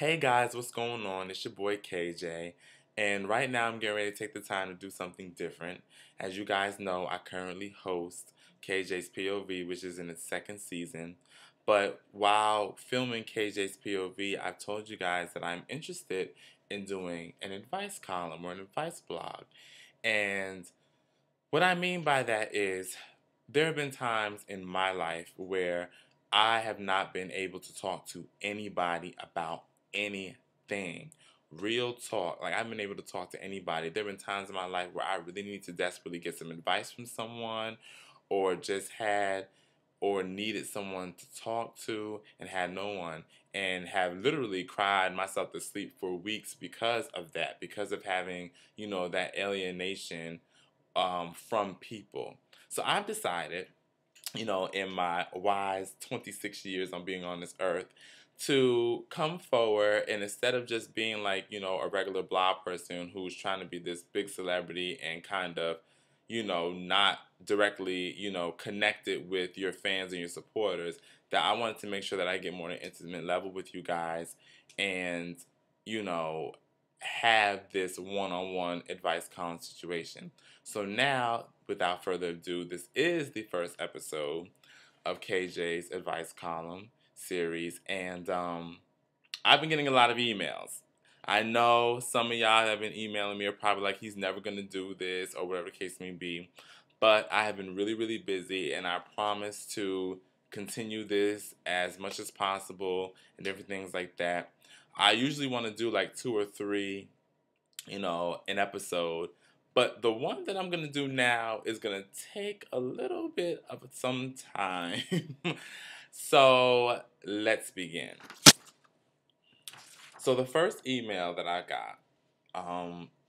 Hey guys, what's going on? It's your boy KJ, and right now I'm getting ready to take the time to do something different. As you guys know, I currently host KJ's POV, which is in its second season. But while filming KJ's POV, I've told you guys that I'm interested in doing an advice column or an advice blog. And what I mean by that is there have been times in my life where I have not been able to talk to anybody about anything. Real talk. Like, I haven't been able to talk to anybody. There have been times in my life where I really need to desperately get some advice from someone, or just had or needed someone to talk to and had no one, and have literally cried myself to sleep for weeks because of that, because of having, that alienation from people. So I've decided, in my wise 26 years on being on this earth, to come forward and instead of just being like, a regular blog person who's trying to be this big celebrity and kind of, not directly, connected with your fans and your supporters, that I wanted to make sure that I get more on an intimate level with you guys and, you know, have this one-on-one advice column situation. So now, without further ado, this is the first episode of KJ's advice column series, and I've been getting a lot of emails. I know some of y'all have been emailing me are probably like, he's never going to do this or whatever the case may be, but I have been really, really busy, and I promise to continue this as much as possible and different things like that. I usually want to do like two or three, an episode. But the one that I'm going to do now is going to take a little bit of some time. So let's begin. So the first email that I got,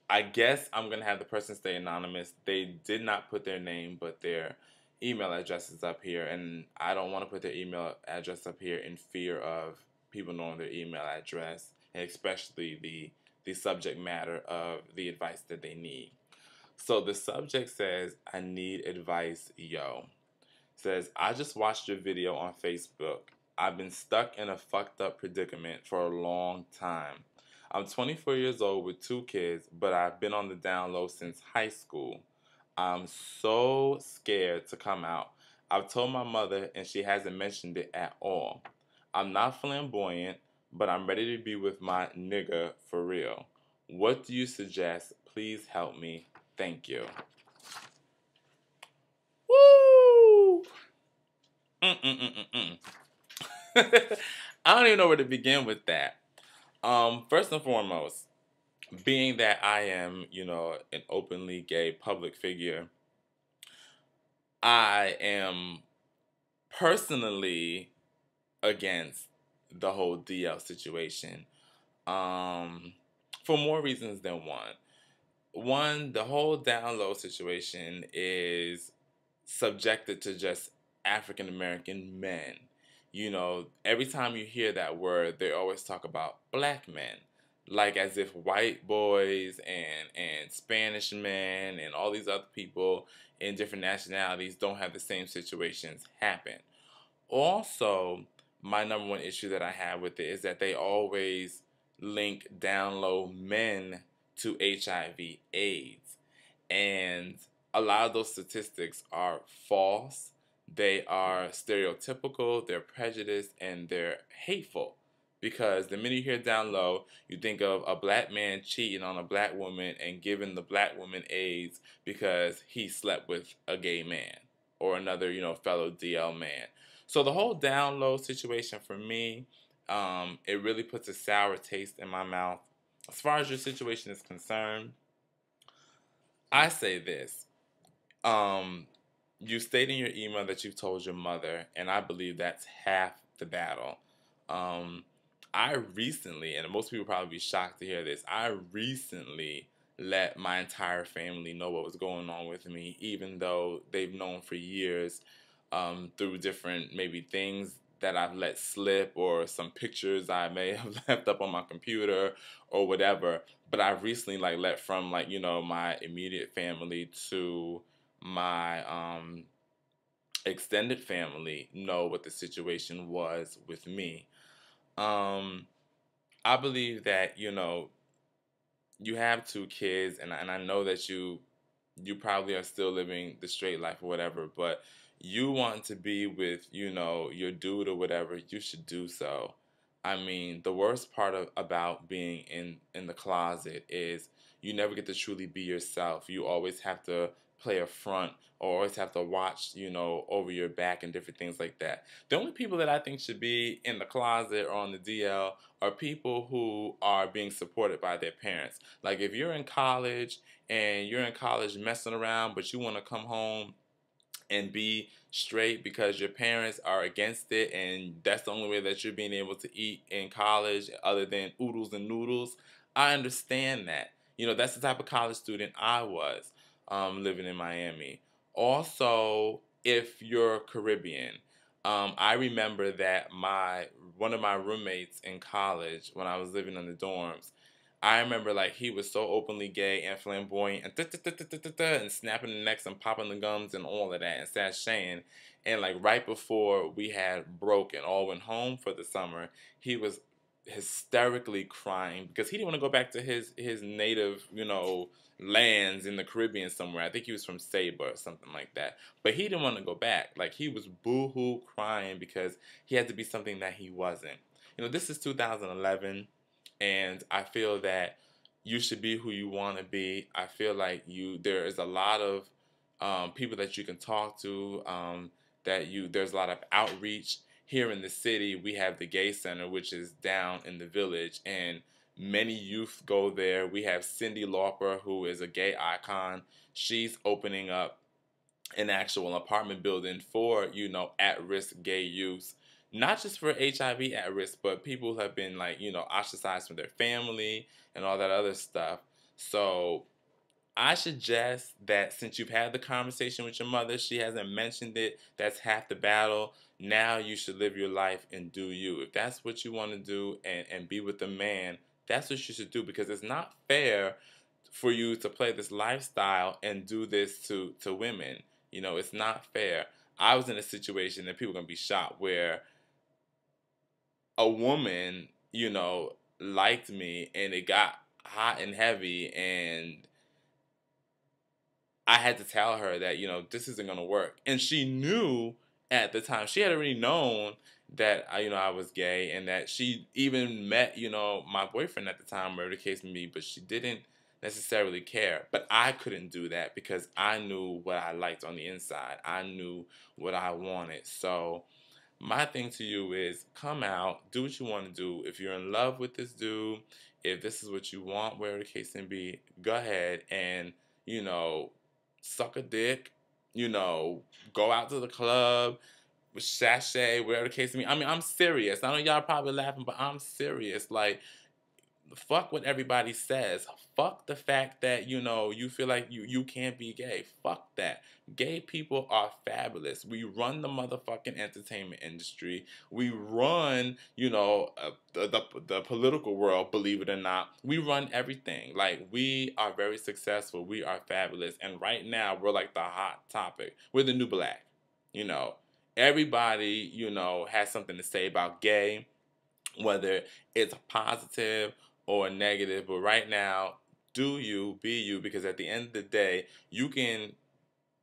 I guess I'm going to have the person stay anonymous. They did not put their name, but their email address is up here. And I don't want to put their email address up here in fear of people knowing their email address, and especially the subject matter of the advice that they need. So the subject says, I need advice, yo. Says, I just watched your video on Facebook. I've been stuck in a fucked up predicament for a long time. I'm 24 years old with two kids, but I've been on the down low since high school. I'm so scared to come out. I've told my mother and she hasn't mentioned it at all. I'm not flamboyant, but I'm ready to be with my nigga for real. What do you suggest? Please help me. Thank you. Woo! Mm-mm-mm-mm-mm. I don't even know where to begin with that. First and foremost, being that I am, an openly gay public figure, I am personally against the whole DL situation. Um, for more reasons than one. One, the whole down low situation is subjected to just African American men. Every time you hear that word, they always talk about black men, like as if white boys and Spanish men and all these other people in different nationalities don't have the same situations happen. Also, my number one issue that I have with it is that they always link down low men to HIV/AIDS. And a lot of those statistics are false. They are stereotypical, they're prejudiced, and they're hateful. Because the minute you hear down low, you think of a black man cheating on a black woman and giving the black woman AIDS because he slept with a gay man or another, fellow DL man. So the whole down low situation for me, it really puts a sour taste in my mouth. As far as your situation is concerned, I say this. Um, you state in your email that you've told your mother, and I believe that's half the battle. Um, I recently, and most people probably be shocked to hear this, I recently let my entire family know what was going on with me, even though they've known for years, through different maybe things that I've let slip or some pictures I may have left up on my computer or whatever. But I've recently let from my immediate family to my extended family know what the situation was with me. Um, I believe that, you know, you have two kids, and I know that you probably are still living the straight life or whatever, but you want to be with, you know, your dude or whatever, you should do so. I mean, the worst part about being in the closet is you never get to truly be yourself. You always have to play a front or always have to watch, you know, over your back and different things like that. The only people that I think should be in the closet or on the DL are people who are being supported by their parents. Like if you're in college and you're in college messing around, but you want to come home and be straight because your parents are against it, and that's the only way that you're being able to eat in college other than oodles and noodles. I understand that. You know, that's the type of college student I was, living in Miami. Also, if you're Caribbean, I remember that my one of my roommates in college when I was living in the dorms, I remember like he was so openly gay and flamboyant and and snapping the necks and popping the gums and all of that and sashaying. And like right before we had broke and all went home for the summer, he was hysterically crying because he didn't want to go back to his native, you know, lands in the Caribbean somewhere. I think he was from Saba or something like that. But he didn't want to go back. Like he was boo-hoo crying because he had to be something that he wasn't. You know, this is 2011, and I feel that you should be who you want to be. I feel like there is a lot of people that you can talk to. There's a lot of outreach here in the city. We have the Gay Center, which is down in the village, and many youth go there. We have Cyndi Lauper, who is a gay icon. She's opening up an actual apartment building for, you know, at-risk gay youth, not just for HIV at risk, but people who have been like, you know, ostracized from their family and all that other stuff. So I suggest that since you've had the conversation with your mother, she hasn't mentioned it, that's half the battle. Now you should live your life and do you. If that's what you want to do and be with a man, that's what you should do, because it's not fair for you to play this lifestyle and do this to women. You know, it's not fair. I was in a situation that people are going to be shocked where a woman, you know, liked me and it got hot and heavy, and I had to tell her that, you know, this isn't going to work. And she knew at the time, she had already known that, you know, I was gay, and that she even met, you know, my boyfriend at the time, whatever the case may be, but she didn't necessarily care. But I couldn't do that because I knew what I liked on the inside. I knew what I wanted. So my thing to you is come out, do what you want to do. If you're in love with this dude, if this is what you want, whatever the case may be, go ahead and, you know, suck a dick, you know, go out to the club, sashay, whatever the case may be. I mean, I'm serious. I know y'all probably laughing, but I'm serious. Like, fuck what everybody says. Fuck the fact that, you know, you feel like you can't be gay. Fuck that. Gay people are fabulous. We run the motherfucking entertainment industry. We run, you know, the political world, believe it or not. We run everything. Like, we are very successful. We are fabulous. And right now, we're like the hot topic. We're the new black. You know, everybody, you know, has something to say about gay, whether it's positive or negative. But right now, do you, be you, because at the end of the day, you can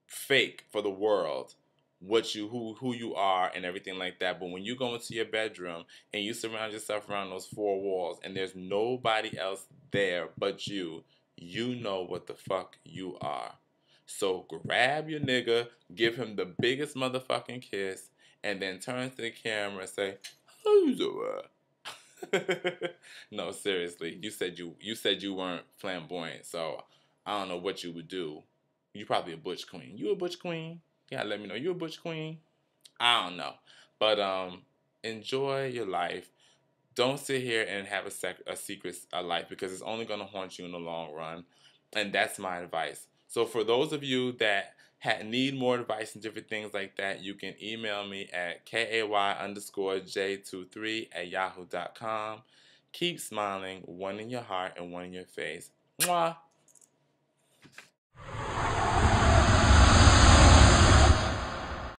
fake for the world what you who you are and everything like that. But when you go into your bedroom and you surround yourself around those four walls and there's nobody else there but you know what the fuck you are. So grab your nigga, give him the biggest motherfucking kiss, and then turn to the camera and say, "How you doing?" No, seriously. You said you weren't flamboyant, so I don't know what you would do. You probably a butch queen. You a butch queen? Yeah, let me know. You a butch queen? I don't know. But enjoy your life. Don't sit here and have a secret life, because it's only going to haunt you in the long run. And that's my advice. So for those of you that need more advice and different things like that, you can email me at KAY_J23 @yahoo.com. Keep smiling, one in your heart and one in your face. Mwah!